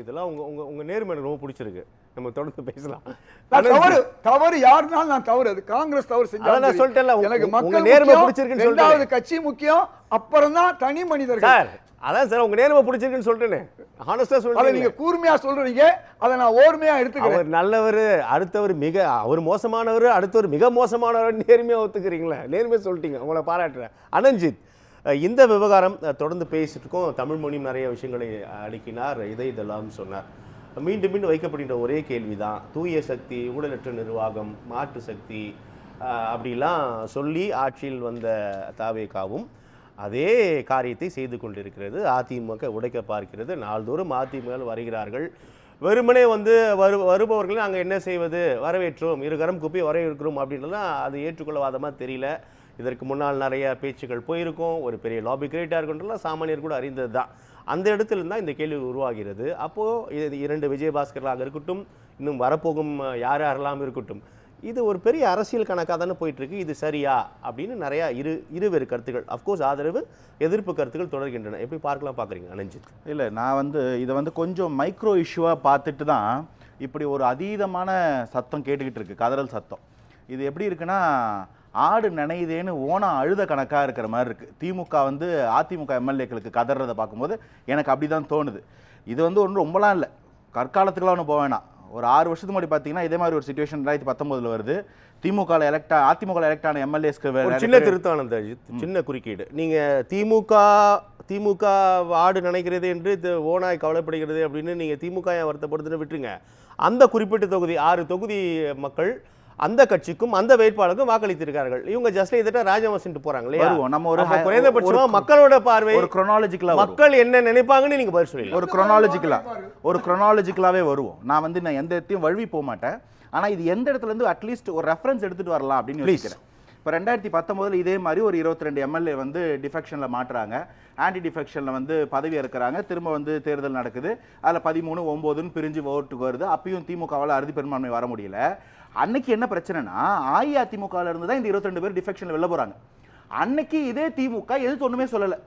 இதெல்லாம் உங்க உங்க உங்க நேர்மை எனக்கு ரொம்ப பிடிச்சிருக்கு. நம்ம தொடர்ந்து பேசலாம். தவறு யாருனாலும் நான் தவறு, அது காங்கிரஸ் தவறு செஞ்சாலும் நான் சொல்லிட்டேன்ல, எனக்கு உங்க மக்கள் நேர்மை பிடிச்சிருக்குன்னு சொல்லிட்டு. இரண்டாவது கட்சி முக்கியம், அப்புறம் தான் தனி மனிதர்கள். சார் அதான் சார் உங்க நேர்மை பிடிச்சிருக்குன்னு சொல்லிட்டேனே, ஹானஸ்டா அதை சொல்றீங்க. நீங்க கூர்மையா சொல்றீங்க, அதை நான் ஓர்மையா எடுத்துக்கிறேன். அவர் நல்லவர், அடுத்தவர் அவர் மோசமானவர், அடுத்தவர் மிக மோசமானவர், நேர்மையா ஒத்துக்கிறீங்களா? நேர்மையா சொல்லிட்டீங்க, உங்களை பாராட்டுறேன். அனஞ்சித், இந்த விவகாரம் தொடர்ந்து பேசிட்டு இருக்கோம். தமிழ் மொழியும் நிறைய விஷயங்களை அடுக்கினார், இதெல்லாம் சொன்னார். மீண்டும் மீண்டும் வைக்கப்படுகின்ற ஒரே கேள்விதான், தூய சக்தி, ஊழலற்ற நிர்வாகம், மாற்று சக்தி அப்படிலாம் சொல்லி ஆட்சியில் வந்த தாவேகாவும் அதே காரியத்தை செய்து கொண்டிருக்கிறது. அதிமுக உடைக்க பார்க்கிறது. நாள்தோறும் அதிமுக வருகிறார்கள். வெறுமனே வருபவர்கள் நாங்கள் என்ன செய்வது, வரவேற்றோம், இருகரம் கூப்பி வரவேற்கிறோம் அப்படின்லாம் அது ஏற்றுக்கொள்ளவாதமாக தெரியல. இதற்கு முன்னால் நிறைய பேச்சுக்கள் போயிருக்கும், ஒரு பெரிய லாபி கிரியேட்டாக இருக்குன்றலாம் சாமானியர் கூட அறிந்தது தான். அந்த இடத்துல தான் இந்த கேள்வி உருவாகிறது. அப்போது இது 2 விஜயபாஸ்கர்களாக இருக்கட்டும், இன்னும் வரப்போகும் யாரெல்லாம் இருக்கட்டும், இது ஒரு பெரிய அரசியல் கணக்காக தானே போயிட்டுருக்கு. இது சரியா அப்படின்னு நிறையா இருவேறு கருத்துக்கள், அஃப்கோர்ஸ் ஆதரவு எதிர்ப்பு கருத்துக்கள் தொடர்கின்றன. எப்படி பார்க்குறீங்க அனஞ்சித்? இல்லை, நான் இதை கொஞ்சம் மைக்ரோ இஷ்யூவாக பார்த்துட்டு தான் இப்படி ஒரு அதீதமான சத்தம் கேட்டுக்கிட்டு இருக்கு, கதறல் சத்தம். இது எப்படி இருக்குன்னா, ஆடு நினைதேன்னு ஓனம் அழுத கணக்காக இருக்கிற மாதிரி இருக்குது. திமுக அதிமுக எம்எல்ஏக்களுக்கு கதறதை பார்க்கும்போது எனக்கு அப்படி தான் தோணுது. இது ஒன்றும் ரொம்பலாம் இல்லை, கற்காலத்துக்குலாம் ஒன்றும் போக வேணாம். ஒரு 6 வருஷத்துக்கு முன்னாடி பார்த்தீங்கன்னா இதே மாதிரி ஒரு சிச்சுவேஷன் 2019 வருது. அதிமுக எலெக்ட் ஆன எம்எல்ஏஸ்க்கு சின்ன திருத்தானந்த சின்ன குறுக்கீடு. நீங்கள் திமுக ஆடு நினைக்கிறது என்று ஓனாய் கவலைப்படுகிறது அப்படின்னு நீங்கள் திமுக வருத்தப்படுத்துன்னு விட்டுருங்க. அந்த குறிப்பிட்ட தொகுதி 6 தொகுதி மக்கள் அந்த கட்சிக்கும் அந்த வேட்பாளருக்கும் வாக்களித்திருக்கார்கள். இவங்க ஜஸ்ட் இதை ராஜாமசிட்டு போறாங்க இல்லையா? நம்ம ஒரு குறைந்தபட்சமா மக்களோட பார்வை, ஒரு குரோனாலஜிக்கலா மக்கள் என்ன நினைப்பாங்கன்னு நீங்க பதில் சொல்லுங்க. ஒரு குரோனாலஜிக்கலாவே வருவோம். நான் எந்த இடத்தையும் வழுவி போக மாட்டேன். ஆனா இது எந்த இடத்துல இருந்து அட்லீஸ்ட் ஒரு ரெஃபரன்ஸ் எடுத்துட்டு வரலாம் அப்படின்னு யோசிக்கிறேன். இப்போ 2019 இதே மாதிரி ஒரு 22 எம்எல்ஏ டிஃபெக்ஷன்ல மாட்டுறாங்க, ஆன்டி டிஃபெக்ஷன்ல பதவி இருக்கிறாங்க. திரும்ப தேர்தல் நடக்குது, அதில் 13-9 பிரிஞ்சு ஓட்டுக்கு வருது. அப்பயும் திமுகவால் அறுதி பெரும்பான்மை வர முடியல. அன்னைக்கு என்ன பிரச்சனைனா, அஇஅதிமுகவில் இருந்து தான் இந்த 22 பேர் டிஃபெக்ஷன்ல வெளில போறாங்க. அன்னைக்கு இதே திமுக எதுக்கு ஒண்ணுமே சொல்லலை.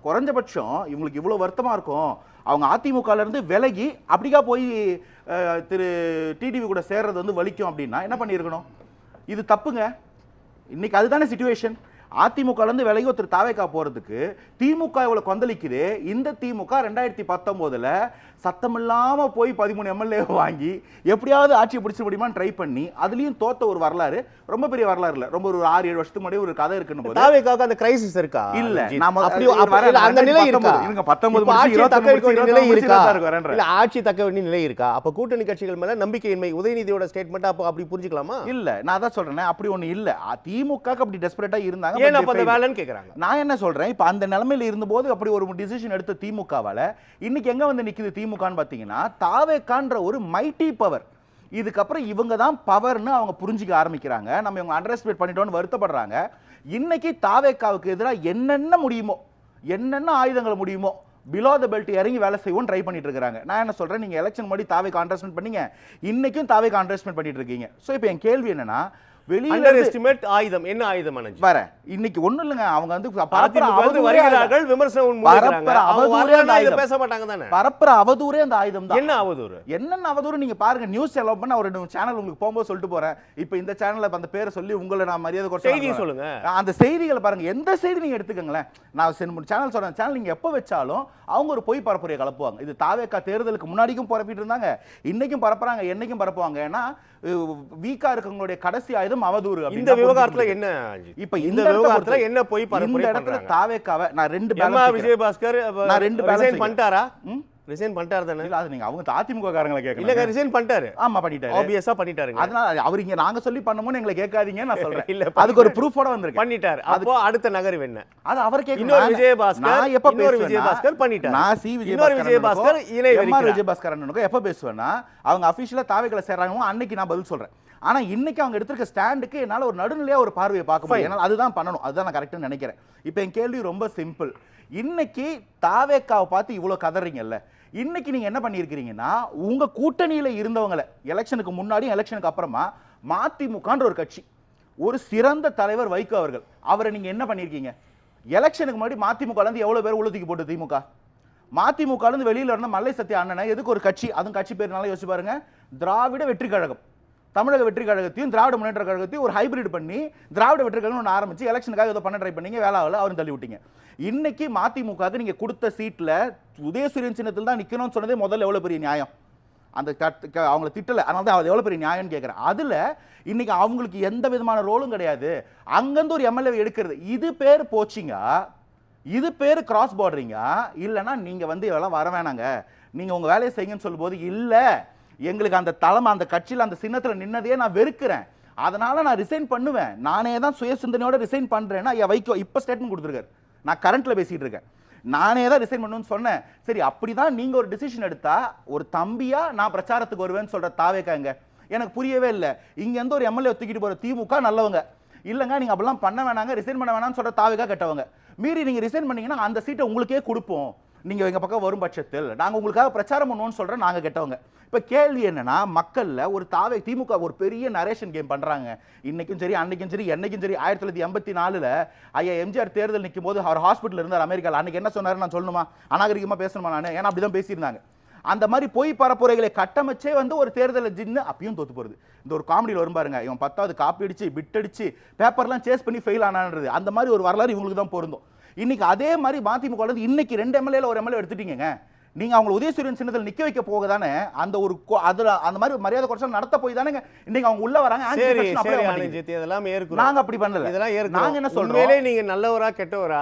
குறைஞ்சபட்சம் இவங்களுக்கு இவ்வளோ வருத்தமா இருக்கும், அவங்க அதிமுகல இருந்து விலகி அப்படிக்கா போய் திரு டிடிவி கூட சேர்றது வலிக்கும் அப்படின்னா என்ன பண்ணியிருக்கணும்? இது தப்புங்க. இன்னைக்கு அதுதானே சிச்சுவேஷன். அதிமுகலேருந்து விலகி ஒருத்தர் தாவேக்கா போகிறதுக்கு திமுக இவ்வளோ கொந்தளிக்குது. இந்த திமுக 2019 சத்தமில்லாமல் போய் 13 எம்எல்ஏ வாங்கி எப்படியாவது ஆட்சியை பிடிச்ச முடியுமான்னு ட்ரை பண்ணி அதுலேயும் தோத்த ஒரு வரலாறு, ரொம்ப பெரிய வரலாறு இல்லை, ரொம்ப ஒரு 6-7 வருஷத்துக்கு முன்னாடி ஒரு கதை இருக்குன்னு போது தாவேக்காவுக்கு அந்த கிரைசிஸ் இருக்கா? இல்லை, அந்த நிலை இருக்கா? 19 ஆட்சி தக்க வேண்டிய நிலை இருக்கா? அப்போ கூட்டணி கட்சிகள் மேலே நம்பிக்கையின்மை, உதயநிதியோட ஸ்டேட்மெண்ட் அப்போ அப்படி புரிஞ்சுக்கலாமா? இல்லை, நான் தான் சொல்றேன், அப்படி ஒன்று இல்லை. திமுக அப்படி டெஸ்பரேட்டா இருந்தாங்க. நான் என்ன சொல்றேன், இப்ப அந்த நிலைமையில இருந்தபோது அப்படி ஒரு டிசிஷன் எடுத்த திமுகவால இன்னைக்கு எங்க நிக்குது திமுகன்னு பாத்தீங்கன்னா, தாவேக்கான்ற ஒரு மைட்டி பவர். இதுக்கப்புறம் இவங்க தான் பவர்னு அவங்க புரிஞ்சுக்க ஆரம்பிக்கிறாங்க. நம்ம இவங்க அண்டர் எஸ்டிமேட் பண்ணிட்டோம்னு வருத்தப்படுறாங்க. இன்னைக்கு தாவேக்காவுக்கு எதிராக என்னென்ன முடியுமோ, என்னென்ன ஆயுதங்கள் முடியுமோ பிலோ த பெல்ட் இறங்கி வேலை செய்வோம் ட்ரை பண்ணிட்டு இருக்காங்க. நான் என்ன சொல்றேன், நீங்க எலெக்ஷன் முன்னாடி தாவேக்கு அண்டர் எஸ்டிமேட் பண்ணீங்க, இன்னைக்கும் தாவேக்கு அண்டர் எஸ்டிமேட் பண்ணிட்டு இருக்கீங்க. சோ இப்போ என் கேள்வி என்னன்னா, ஆயுதம் என்ன ஆயுதம் வர இன்னைக்கு ஒண்ணு இல்லங்க, அவங்க வருகிறார்கள், விமர்சனம் பேச மாட்டாங்க தானே, பரப்புற அவதூறே அந்த ஆயுதம் தான். என்ன அவதூறு? என்னென்ன அவதூறு நீங்க பாருங்க. நியூஸ் செலவு பண்ண ஒரு சேனல் உங்களுக்கு போகும்போது சொல்லிட்டு போறேன். இப்போ இந்த சேனல்ல அந்த பேரை சொல்லி உங்களை நான் மரியாதை குறைச்சு செய்தி சொல்லுங்க. அந்த செய்திகளை பாருங்க, எந்த செய்தி நீங்க எடுத்துக்கங்களேன். நான் சேனல் சொல்றேன், சேனல் நீங்க எப்ப வச்சாலும் அவங்க ஒரு பொய் பரப்புரையை கலப்புவாங்க. இது தாவேக்கா தேர்தலுக்கு முன்னாடிக்கும் பரப்பிட்டு இருந்தாங்க, இன்னைக்கும் பரப்புறாங்க, என்னைக்கும் பரப்புவாங்க. ஏன்னா வீக்கா இருக்கவங்களுடைய கடைசி ஆயுதம் அவதூறு. இந்த விவகாரத்துல என்ன, இப்ப இந்த விவகாரத்துல என்ன போய் பரப்புரை? இந்த இடத்துல தாவேக்காவை நான் ரெண்டு விஜயபாஸ்கர் நான் ரெண்டு பேலன்ஸ் பண்ணிட்டாரா? ரிசைன் பண்ணிட்டாரு தானே? இல்ல, அது நீங்க அவங்க அதிமுக காரங்களை கேட்கணும். இல்ல, ரிசைன் பண்ணிட்டாரு. ஆமா, பண்ணிட்டாரு, ஆபியஸா பண்ணிட்டாரு. அதனால அவர் இங்க நாங்க சொல்லி பண்ணும்போது எங்களை கேட்காதீங்க நான் சொல்றேன். இல்ல, அதுக்கு ஒரு ப்ரூஃபோட வந்திருக்கு. பண்ணிட்டாரு. அப்போ அடுத்த நகர்வு என்ன? அது அவர் கேட்கணும். இன்னொரு விஜயபாஸ்கர், நான் எப்ப இன்னொரு விஜயபாஸ்கர் பண்ணிட்டாரு. நான் விஜயபாஸ்கர் இணை விஜயபாஸ்கர் அண்ணனுக்கு எப்ப பேசுவேன்னா, அவங்க அபிஷியலா தாவேக்களை சேர்றாங்க அன்னைக்கு நான் பதில் சொல்றேன். ஆனா இன்னைக்கு அவங்க எடுத்திருக்க ஸ்டாண்டுக்கு என்னால ஒரு நடுநிலையா ஒரு பார்வையை பார்க்க முடியும். என்னால அதுதான் பண்ணணும், அதுதான் நான் கரெக்டா நினைக்கிறேன். இப்போ என் கேள்வி ரொம்ப சிம்பிள். இன்னைக்கு தாவேக்காவை பார்த்து இவ்வளவு கதறீங்கல்ல, இன்னைக்கு நீங்க என்ன பண்ணிருக்கீங்கன்னா, உங்க கூட்டணியில இருந்தவங்களை எலெக்ஷனுக்கு முன்னாடி எலெக்ஷனுக்கு அப்புறமா மதிமுகன்ற ஒரு கட்சி, ஒரு சிறந்த தலைவர் வைகோ அவர்கள், அவரை நீங்க என்ன பண்ணிருக்கீங்க? எலெக்ஷனுக்கு முன்னாடி மதிமுக இருந்து எவ்வளவு பேர் உள்ள தூக்கி போட்டு திமுக மதிமுக இருந்து வெளியில இருந்த மல்லை சத்யா அண்ணனை எதுக்கு ஒரு கட்சி, அதுவும் கட்சி பேருனால யோசிச்சு பாருங்க, திராவிட வெற்றி கழகம், தமிழக வெற்றி கழகத்தையும் திராவிட முன்னேற்ற கழகத்தையும் ஒரு ஹைபிரிட் பண்ணி திராவிட வெற்றி கழகம் ஒன்று ஆரம்பிச்சு எலெக்ஷனுக்காக ஏதோ பண்ண ட்ரை பண்ணீங்க, வேலை ஆகல, அவரும் தள்ளி விட்டீங்க. இன்னைக்கு மதிமுகவுக்கு நீங்க கொடுத்த சீட்ல உதயசூரியன் சின்னத்தில் தான் நிக்கணும்னு சொன்னதே முதல்ல எவ்வளவு பெரிய நியாயம். அந்த அவங்களை திட்டல, அதனால தான் அது எவ்வளவு பெரிய நியாயம்னு கேட்கிறேன். அதுல இன்னைக்கு அவங்களுக்கு எந்த விதமான ரோலும் கிடையாது. அங்கிருந்து ஒரு எம்எல்ஏ எடுக்கிறது, இது பேர் போச்சிங்க, இது பேர் கிராஸ் பார்டரிங்க. இல்லைன்னா நீங்க வந்து இதெல்லாம் வர வேணாங்க, நீங்க உங்க வேலையை செய்யுங்கன்னு சொல்லும் போது இல்ல எங்களுக்கு அந்த தலைமை அந்த கட்சியில் அந்த சின்னத்துல நின்னதையே நான் வெறுக்கிறேன், அதனால நான் ரிசைன் பண்ணுவேன், நானே தான் சுய சிந்தனையோட ரிசைன் பண்றேன்னா வைகோ இப்ப ஸ்டேட்மெண்ட் கொடுத்துருக்காரு. நான் கரண்ட்ல பேசிட்டு இருக்கேன், நானே தான் ரிசைன் பண்ணுவேன்னு சொன்னேன். சரி, அப்படிதான் நீங்க ஒரு டிசிஷன் எடுத்தா ஒரு தம்பியா நான் பிரச்சாரத்துக்கு வருவேன்னு சொல்ற தாவேக்காங்க எனக்கு புரியவே இல்லை. இங்க இருந்து ஒரு எம்எல்ஏ தூக்கிட்டு போற திமுக நல்லவங்க இல்லங்க, நீங்க அப்படிலாம் பண்ண வேணாங்க, ரிசைன் பண்ண வேணாம்னு சொல்ற தாவேக்கா கெட்டவங்க. மீறி நீங்க ரிசைன் பண்ணீங்கன்னா அந்த சீட்டை உங்களுக்கே கொடுப்போம், நீங்க எங்க பக்கம் வரும் பட்சத்தில் நாங்க உங்களுக்காக பிரச்சாரம் பண்ணுவோம்னு சொல்ற நாங்க கெட்டவங்க. இப்ப கேள்வி என்னன்னா, மக்கள்ல ஒரு திமுக ஒரு பெரிய நரேஷன் கேம் பண்றாங்க. இன்னைக்கும் சரி, அன்னைக்கும் சரி, என்னைக்கும் சரி. 1984 ஐயா எம்ஜிஆர் தேர்தல் நிற்கும் போது அவர் ஹாஸ்பிட்டல் இருந்தார் அமெரிக்கால. அன்னைக்கு என்ன சொன்னாரு நான் சொல்லணுமா, அநாகரிகமா பேசணுமா நான், ஏன்னா அப்படிதான் பேசியிருந்தாங்க. அந்த மாதிரி பொய் பரப்புரைகளை கட்டமைச்சே வந்து ஒரு தேர்தலை ஜின்னு அப்பயும் தோத்து போறது. இந்த ஒரு காமெடியில் வரும் பாருங்க, இவன் 10வது காப்பி அடிச்சு பிட் அடிச்சு பேப்பர்லாம் சேஸ் பண்ணி ஃபெயில் ஆனான்றது, அந்த மாதிரி ஒரு வரலாறு இவங்களுக்கு தான் பொருந்தும். இன்னைக்கு அதே மாதிரி மதிமுக இன்னைக்கு 2 எம்எல்ஏல ஒரு எம்எல்ஏ எடுத்துட்டீங்க, நீங்க அவங்க உதயசூரியன் சின்னத்தில் நிக்க வைக்க போக தானே அந்த ஒரு அதுல அந்த மாதிரி மரியாதை குறைச்சல் நடத்த போய் தானே இன்னைக்கு அவங்க உள்ள வராங்க. நாங்க அப்படி பண்ணல, இதெல்லாம் நாங்க என்ன சொல்றோம், உண்மையிலே நீங்க நல்லவரா கெட்டவரா?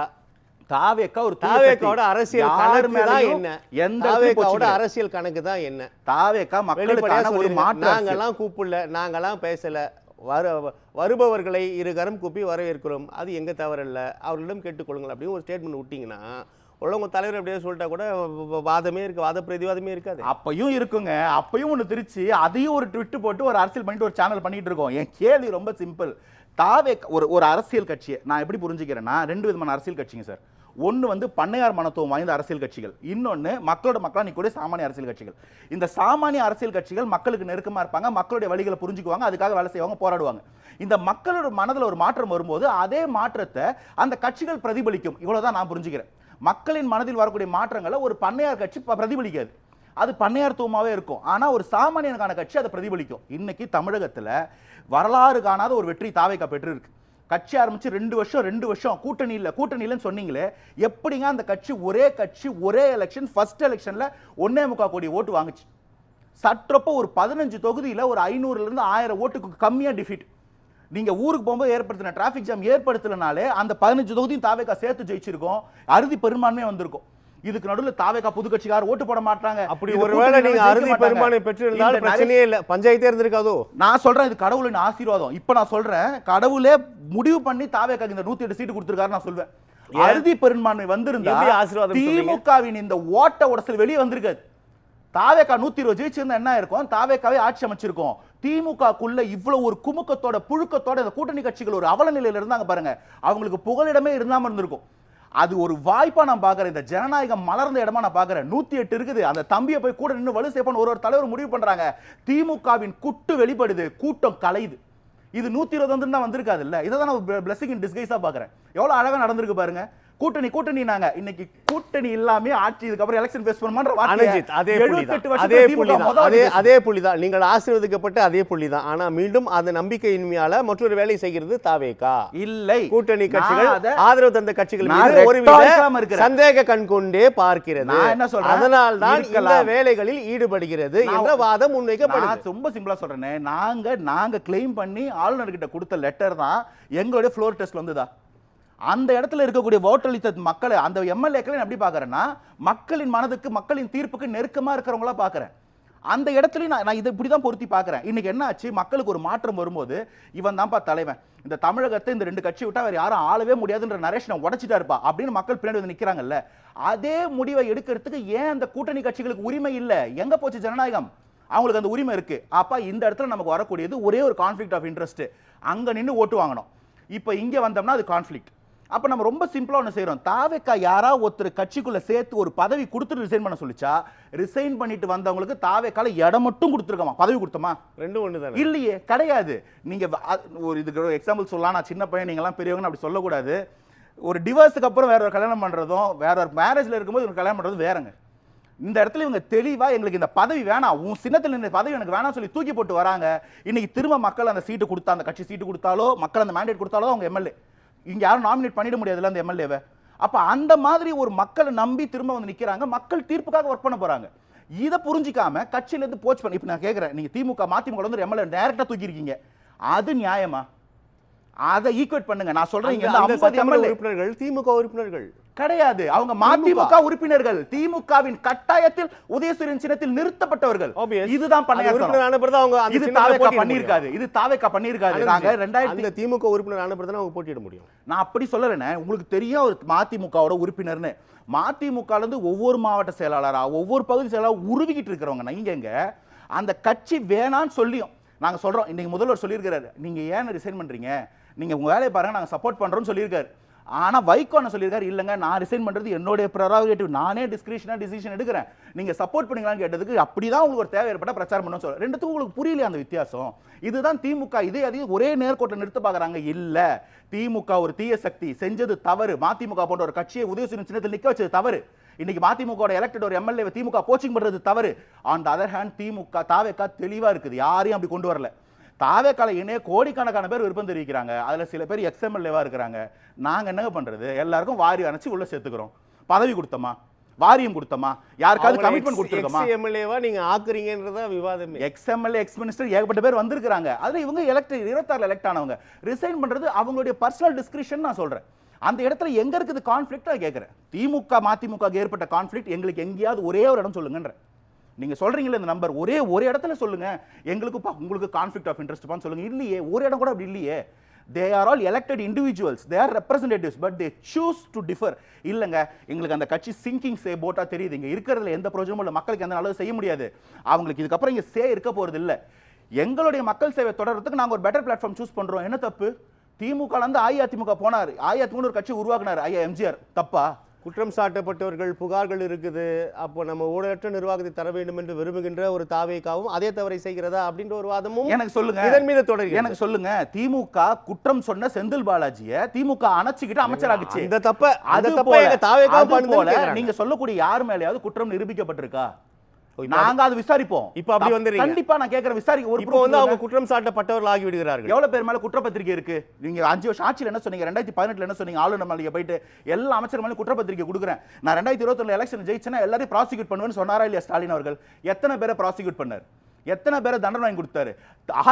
தாவேக்கா ஒரு தாவேக்காவோட அரசியல் கணக்கு தான் என்ன, எந்த தாவேக்காவோட அரசியல் கணக்கு தான் என்ன? தாவேக்கா மக்களுக்கான ஒரு மாற்றம். நாங்கெல்லாம் கூப்பிடல, நாங்கெல்லாம் பேசல, வருபவர்களை இருகரம் கூப்பி வரவேற்கிறோம், அது எங்க தவறல்ல, அவர்களிடம் கேட்டுக்கொள்ளுங்கள் அப்படின்னு ஒரு ஸ்டேட்மெண்ட் விட்டீங்கன்னா உங்க தலைவர் அப்படியே சொல்லிட்டா கூட வாதமே இருக்கு, வாத பிரதிவாதமே இருக்காது. அப்பயும் இருக்குங்க, அப்பயும் ஒன்று திருச்சி அதையும் ஒரு ட்விட் போட்டு ஒரு அரசியல் பண்ணிட்டு ஒரு சேனல் பண்ணிட்டு இருக்கோம். என் கேள்வி ரொம்ப சிம்பிள். ஒரு அரசியல் கட்சியை நான் எப்படி புரிஞ்சுக்கிறேன்னா, 2 விதமான அரசியல் கட்சிங்க சார். ஒன்று வந்து பண்ணையார் மனத்துவம் வாய்ந்த அரசியல் கட்சிகள், இன்னொன்று மக்களோட மக்களா நிற்கக்கூடிய சாமானிய அரசியல் கட்சிகள். இந்த சாமானிய அரசியல் கட்சிகள் மக்களுக்கு நெருக்கமா இருப்பாங்க, மக்களுடைய வழிகளை புரிஞ்சுக்குவாங்க, அதுக்காக வேலை செய்வாங்க, போராடுவாங்க. இந்த மக்களோட மனதில் ஒரு மாற்றம் வரும்போது அதே மாற்றத்தை அந்த கட்சிகள் பிரதிபலிக்கும். இவ்வளவுதான் நான் புரிஞ்சுக்கிறேன். மக்களின் மனதில் வரக்கூடிய மாற்றங்களை ஒரு பண்ணையார் கட்சி பிரதிபலிக்காது, அது பண்ணையார்த்துவமாவே இருக்கும். ஆனா ஒரு சாமானியனுக்கான கட்சி அதை பிரதிபலிக்கும். இன்னைக்கு தமிழகத்துல வரலாறு காணாத ஒரு வெற்றி தாவேக்கா பெற்று இருக்கு. கட்சி ஆரம்பிச்சு 2 வருஷம் கூட்டணி இல்லைன்னு சொன்னீங்களே, எப்படிங்க அந்த கட்சி ஒரே எலெக்ஷன் ஃபர்ஸ்ட் எலெக்ஷன்ல 1.25 கோடி ஓட்டு வாங்குச்சு. சற்றப்போ ஒரு 15 தொகுதியில ஒரு 500 இருந்து 1000 ஓட்டுக்கு கம்மியா டிஃபீட். நீங்க ஊருக்கு போகும்போது ஏற்படுத்தின டிராபிக் ஜாம் ஏற்படுத்தலனாலே அந்த 15 தொகுதியும் தாவேக்கா சேர்த்து ஜெயிச்சிருக்கோம், அறுதி பெரும்பான்மை வந்திருக்கும். இதுக்கு நடுவில் தாவேக்கா புது கட்சிக்கார ஓட்டு போட மாட்டாங்க. அப்படி ஒருவேளை நீங்க அறுதி பெரும்பான்மை பெற்றிருந்தால் பிரச்சனையே இல்ல, பஞ்சாயத்தே இருந்திருக்காதோ. நான் சொல்றேன், இது கடவுளின் ஆசீர்வாதம். இப்ப நான் சொல்றேன், கடவுளே முடிவு பண்ணி தாவேக்கா இந்த 108 சீட்டு கொடுத்திருக்காரு நான் சொல்வேன். அறுதி பெரும்பான்மை வந்திருந்தா திமுகவின் இந்த ஓட்ட உடசல் வெளியே வந்திருக்காது. தாவேக்கா 120 ஜெயிச்சிருந்தா என்ன இருக்கும், தாவேக்காவே ஆட்சி அமைச்சிருக்கோம். திமுகக்குள்ள இவ்வளவு ஒரு குமுக்கத்தோட புழுக்கத்தோட இந்த கூட்டணி கட்சிகள் ஒரு அவல நிலையில இருந்தாங்க பாருங்க, அவங்களுக்கு புகலிடமே இருந்தாம இருந்திருக்கும். அது ஒரு வாய்ப்பா நான் பாக்குறேன், இந்த ஜனநாயகம் மலர்ந்த இடமா நான் பாக்குறேன். 108 இருக்குது, அந்த தம்பியை போய் கூட நின்று வலு சேர்ப்போம் ஒரு தலைவர் முடிவு பண்றாங்க. திமுகவின் குட்டு வெளிப்படுது, கூட்டம் கலையுது. இது 120 தான் வந்திருக்காது இல்ல, இதை தான் நான் பிளஸிங் இன் டிஸ்கைஸா பாக்குறேன். எவ்வளவு அழகா நடந்திருக்கு பாருங்க. கூட்டணி நாங்க இன்னைக்கு கூட்டணி இல்லாம ஆட்சி இதுக்கு அப்புறம் எலெக்ஷன் ஃபேஸ் பண்ணுமான்ற வார்த்தை அதே புள்ளிதான் நீங்கள் ஆசீர்வதிக்கப்பட்ட அதே புள்ளிதான். ஆனா மீண்டும் அந்த நம்பிக்கையின்மையால மற்றொரு வேலை செய்கிறது தாவேக்கா இல்லை, கூட்டணி கட்சிகள் ஆதரவு தந்த கட்சிகள் மீது ஒருவித சந்தேக கண் கொண்டே பார்க்கிறது. அதனால் தான் இந்த வேலைகளில் ஈடுபடுகிறது என்ற வாதம் முன்வைக்கப்படுது. ரொம்ப சிம்பிளா சொல்றேன், நாங்க கிளைம் பண்ணி ஆளுநர் கிட்ட கொடுத்த லெட்டர் தான் எங்களுடைய ஃப்ளோர் டெஸ்ட்ல வந்துதா. அந்த இடத்துல இருக்கக்கூடிய ஓட்டளித்த மக்களை, அந்த எம்எல்ஏக்களை எப்படி பாக்குறேன்னா, மக்களின் மனதுக்கு மக்களின் தீர்ப்புக்கு நெருக்கமா இருக்கிறவங்களா பாக்குறேன். அந்த இடத்துல நான் இதை இப்படிதான் பொருத்தி பாக்குறேன். இன்னைக்கு என்ன ஆச்சு, மக்களுக்கு ஒரு மாற்றம் வரும்போது இவன் தான்ப்பா தலைவன், இந்த தமிழகத்தை இந்த 2 கட்சி விட்டா வேற யாரும் ஆளவே முடியாதுன்ற நரேஷனை உடைச்சிட்டா இருப்பா அப்படின்னு மக்கள் பின்னாடி வந்து நிக்கிறாங்கல்ல. அதே முடிவை எடுக்கிறதுக்கு ஏன் அந்த கூட்டணி கட்சிகளுக்கு உரிமை இல்ல? எங்க போச்சு ஜனநாயகம்? அவங்களுக்கு அந்த உரிமை இருக்கு. அப்ப இந்த இடத்துல நமக்கு வரக்கூடியது ஒரே ஒரு கான்ஃபிளிக்ட் ஆஃப் இன்ட்ரெஸ்ட். அங்க நின்று ஓட்டு வாங்கணும். இப்ப இங்க வந்தோம்னா அது கான்ஃபிளிக்ட். அப்ப நம்ம ரொம்ப சிம்பிளா ஒன்று செய்யறோம், தாவேக்கா யாரா ஒருத்தர் கட்சிக்குள்ள சேர்த்து ஒரு பதவி கொடுத்துட்டு ரிசைன் பண்ண சொல்லிச்சா, ரிசைன் பண்ணிட்டு வந்தவங்களுக்கு தாவேக்கால இடம் மட்டும் கொடுத்துருக்கோமா, பதவி கொடுத்தோமா? ரெண்டும் ஒன்று தான் இல்லையே, கிடையாது. நீங்க ஒரு இதுக்கு எக்ஸாம்பிள் சொல்லலாம், நான் சின்ன பையன் நீங்க எல்லாம் பெரியவங்க அப்படி சொல்லக்கூடாது. ஒரு டிவோர்ஸுக்கு அப்புறம் வேற ஒரு கல்யாணம் பண்றதும், வேற ஒரு மேரேஜ்ல இருக்கும்போது ஒரு கல்யாணம் பண்றதும் வேறங்க. இந்த இடத்துல இவங்க தெளிவா எங்களுக்கு இந்த பதவி வேணாம், உன் சின்னத்தில் இந்த பதவி எனக்கு வேணாம் சொல்லி தூக்கி போட்டு வராங்க. இன்னைக்கு திரும்ப மக்கள் அந்த சீட்டு கொடுத்தா, அந்த கட்சி சீட்டு கொடுத்தாலோ, மக்கள் அந்த மேண்டேட் கொடுத்தாலோ அவங்க எம்எல்ஏ. இங்க யாரும் நாமினேட் பண்ணிட முடியாதுல்ல அந்த எம்எல்ஏவை. அப்ப அந்த மாதிரி ஒரு மக்களை நம்பி திரும்ப வந்து நிக்கிறாங்க, மக்கள் தீர்ப்புக்காக ஒர்க் பண்ண போறாங்க. இதை புரிஞ்சிக்காம கட்சியில இருந்து போச் பண்ணி, இப்ப நான் கேட்கிறேன், நீங்க திமுக மதிமுக வந்து எம்எல்ஏ டைரக்டா தூக்கி இருக்கீங்க, அது நியாயமா? அதை ஈக்குவேட் பண்ணுங்க. நான் சொல்றேன், இங்க 50 எம்எல்ஏ உறுப்பினர்கள் திமுக உறுப்பினர்கள் கிடையாது, அவங்க மதிமுக உறுப்பினர்கள், திமுகவின் கட்டாயத்தில் உதயசூரியன் சின்னத்தில் நிறுத்தப்பட்டவர்கள். இதுதான் இது தாவேகா பண்ணிருக்காது, இது தாவேகா பண்ணிருக்காது. நாங்க 2000 திமுக உறுப்பினர் ஆன பிறகு அவங்க போட்டியிட முடியும். நான் அப்படி சொல்லறேனே, உங்களுக்கு தெரியும் ஒரு மதிமுகவோட உறுப்பினர்னு. மதிமுகல இருந்து ஒவ்வொரு மாவட்ட செயலாளரா, ஒவ்வொரு பகுதி செயலாளர் உருவிக்கிட்டு இருக்கிறவங்க நீங்க அந்த கட்சி வேணான்னு சொல்லியும் நாங்க சொல்றோம். இன்னைக்கு முதல்வர் சொல்லியிருக்காரு, நீங்க ஏன் ரிசைன் பண்றீங்க, நீங்க உங்க வேலையை பாருங்க, நாங்க சப்போர்ட் பண்றோம்னு சொல்லியிருக்காரு. ஆனா வைகோ என்ன சொல்லியிருக்காரு, இல்லங்க நான் ரிசைன் பண்றது என்னோட ப்ரெரோகேட்டிவ், நானே டிஸ்கிரிஷனா டிசிஷன் எடுக்கிறேன், நீங்க சப்போர்ட் பண்ணீங்களான்னு கேட்டதுக்கு அப்படிதான் உங்களுக்கு ஒரு தேவை ஏற்பட்ட பிரச்சாரம் பண்ணணும் சொல்ல. ரெண்டுத்துக்கும் உங்களுக்கு புரியலையா அந்த வித்தியாசம்? இதுதான் திமுக இதே அதையும் ஒரே நேர்கோட்டில் நிறுத்த பாக்குறாங்க. இல்ல, திமுக ஒரு தீய சக்தி, செஞ்சது தவறு. மதிமுக போன்ற ஒரு கட்சியை உதயசூரியன் சின்னத்தில் நிக்க வச்சது தவறு. இன்னைக்கு மதிமுக எலெக்டட் ஒரு எம்எல்ஏ திமுக கோச்சிங் பண்றது தவறு. ஆன் தி அதர் ஹேண்ட் திமுக தாவேகா தெளிவா இருக்குது, யாரையும் அப்படி கொண்டு வரல. தாவேக்கால இணைய கோடிக்கணக்கான பேர் விருப்பம் தெரிவிக்கிறாங்க, அதுல சில பேர் எக்ஸ்எம்எல்ஏவா இருக்கிறாங்க. நாங்க என்ன பண்றது, எல்லாருக்கும் வாரி அணைச்சு உள்ள சேர்த்துக்கிறோம். பதவி கொடுத்தோமா, வாரியம் கொடுத்தோமா, யாருக்காவது கமிட்மெண்ட் கொடுத்துருக்கோமா? எம்எல்ஏவா நீங்க ஆக்குறீங்கன்றத விவாதம். எக்ஸ்எம்எல்ஏ எக்ஸ் மினிஸ்டர் ஏகப்பட்ட பேர் வந்திருக்காங்க. அதுல இவங்க 26 எலெக்ட் ஆனவங்க. ரிசைன் பண்றது அவங்களுடைய பர்சனல் டிஸ்கிரிப்ஷன் நான் சொல்றேன். அந்த இடத்துல எங்க இருக்குது கான்ஃபிளிக்ட் நான் கேட்கிறேன். திமுக மதிமுக ஏற்பட்ட கான்ஃபிளிக்ட் எங்களுக்கு எங்கேயாவது ஒரே ஒரு இடம் சொல்லுங்கன்ற. நீங்க சொல்றீங்களே இந்த நம்பர் ஒரே ஒரு இடத்துல சொல்லுங்க, எங்களுக்கு உங்களுக்கு கான்ஃபிளிக்ட் ஆஃப் இன்ட்ரெஸ்ட் பான்னு சொல்லுங்க. இல்லையே, ஒரு இடம் கூட அப்படி இல்லையே. They are all elected individuals, they are representatives, but they choose to differ. இல்லங்க, எங்களுக்கு அந்த கட்சி சிங்கிங் சே போட்டா தெரியுது, இங்க இருக்கிறதுல எந்த பிரயோஜனமும் இல்ல, மக்களுக்கு எந்த நல்லது செய்ய முடியாது, அவங்களுக்கு இதுக்கப்புறம் இங்க சே இருக்க போறது இல்ல. எங்களுடைய மக்கள் சேவை தொடர்றதுக்கு நாங்க ஒரு பெட்டர் பிளாட்ஃபார்ம் சூஸ் பண்றோம். என்ன தப்பு? திமுக இருந்து அஇஅதிமுக போனார், அஇஅதிமுக ஒரு கட்சி உருவாக்குனார், ஐயா எம்ஜிஆர். தப்பா? குற்றம் சாட்டப்பட்டவர்கள் புகார்கள் இருக்குது, அப்போ நம்ம ஊழலற்ற நிர்வாகத்தை தர வேண்டும் என்று விரும்புகின்ற ஒரு தாவேகாவும் அதே தவறை செய்கிறதா அப்படின்ற ஒரு வாதமும் எனக்கு சொல்லுங்க. இதன் மீது தொடர்கிறது. எனக்கு சொல்லுங்க, திமுக குற்றம் சொன்ன செந்தில் பாலாஜியை திமுக அணைச்சிக்கிட்டு அமைச்சராகிச்சு. இந்த தப்ப அது தாவேகா போல நீங்க சொல்லக்கூடிய யார் மேலயாவது குற்றம் நிரூபிக்கப்பட்டிருக்கா? நாங்க அது விசாரிப்போம். இப்ப அப்படி வந்துறீங்க. கண்டிப்பா நான் கேக்குறேன், விசாரிக்க. ஒரு இப்போ வந்து அவங்க குற்றம் சாட்டப்பட்டவர்கள் ஆகி விடுகிறார்கள். எவ்வளவு பேர் மேல குற்றப்பத்திரிக்கை இருக்கு? நீங்க 5 வருஷம் ஆட்சியில் என்ன சொன்னீங்க? 2018 என்ன சொன்னீங்க? ஆளுநர் மேல போயிட்டு எல்லா அமைச்சர் மேல குற்றப்பத்திரிக்கை கொடுக்குறேன், நான் 2021 எலெக்ஷன் ஜெயிச்சேன்னா எல்லாரையும் ப்ராசிக்யூட் பண்ணுவேன்னு சொன்னாரா இல்லையா ஸ்டாலின் அவர்கள்? எத்தனை பேரை ப்ராசிக்யூட் பண்ணார்? எத்தனை பேரை தண்டனை வாங்கி கொடுத்தாரு?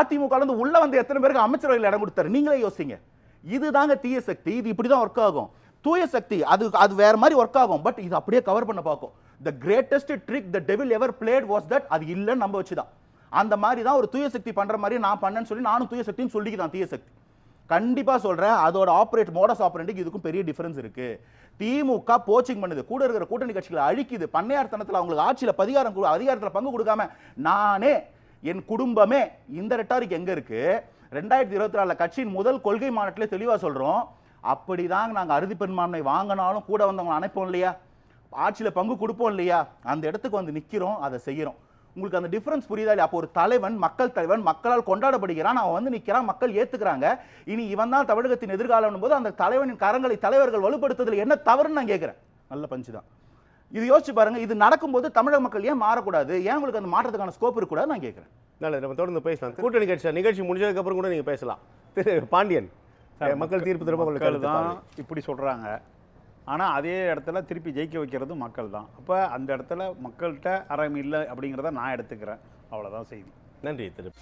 அதிமுக இருந்து உள்ள வந்து எத்தனை பேருக்கு அமைச்சரவையில் இடம் கொடுத்தாரு? நீங்களே யோசிங்க. இதுதாங்க தீய சக்தி. இது இப்படிதான் ஒர்க் ஆகும். தூய சக்தி அது வேற மாதிரி ஒர்க் ஆகும், பட் இது அப்படியே கவர் பண்ண பார்க்கும். The greatest trick the devil ever played was that அது இல்லன்னு நம்ப வச்சுதான். அந்த மாதிரி தான் ஒரு தூய சக்தி பண்ற மாதிரி நான் பண்ணேன்னு சொல்லி நானும் தூய சக்தின்னு சொல்லிக்கிதான். தீய சக்தி கண்டிப்பா சொல்றேன், அதோட மோடஸ் ஆபரேண்டுக்கு இதுக்கும் பெரிய டிஃபரன்ஸ் இருக்கு. திமுக போச்சிங் பண்ணுது, கூட இருக்கிற கூட்டணி கட்சிகளை அழிக்குது, பண்ணையார்த்தனத்தில் அவங்களுக்கு ஆட்சியில் அதிகாரத்தில் பங்கு கொடுக்காம நானே என் குடும்பமே. இந்த ரெட்டாரிக் எங்க இருக்கு? 2024 கட்சியின் முதல் கொள்கை மாநாட்டிலே தெளிவா சொல்றோம். அப்படிதான் நாங்க அறுதி பெரும்பான்மை வாங்கினாலும் கூட வந்தவங்களை அணைப்போம் இல்லையா, ஆட்சியில் பங்கு கொடுப்போம் இல்லையா, அந்த இடத்துக்கு வந்து நிக்கிறோம், அதை செய்யறோம். உங்களுக்கு அந்த டிஃபரன்ஸ் புரியுதா இல்லையா? அப்போ ஒரு தலைவன், மக்கள் தலைவன், மக்களால் கொண்டாடப்படுகிறான், அவன் வந்து நிக்கிறான், மக்கள் ஏத்துக்கிறாங்க. இனி இவன் தான் தமிழகத்தின் எதிர்காலம் போது அந்த தலைவனின் கரங்களை தலைவர்கள் வலுப்படுத்துதல் என்ன தவறுன்னு நான் கேட்கிறேன். நல்ல பஞ்சு தான். இது யோசிச்சு பாருங்க. இது நடக்கும்போது தமிழக மக்கள் ஏன் மாறக்கூடாது? ஏன் உங்களுக்கு அந்த மாற்றத்துக்கான ஸ்கோப் இருக்கக்கூடாது? நான் கேட்கிறேன். நல்லது, நம்ம தொடர்ந்து பேசலாம். கூட்டணி கட்சி நிகழ்ச்சி முடிஞ்சதுக்கு அப்புறம் கூட நீங்க பேசலாம். திரு பாண்டியன், மக்கள் தீர்ப்பு திரும்ப மக்கள் தான் இப்படி சொல்றாங்க, ஆனால் அதே இடத்துல திருப்பி ஜெயிக்க வைக்கிறது மக்கள் தான். அப்போ அந்த இடத்துல மக்கள்கிட்ட அறம் இல்லை அப்படிங்கிறத நான் எடுத்துக்கிறேன். அவ்வளோதான் செய்தி. நன்றி திரு.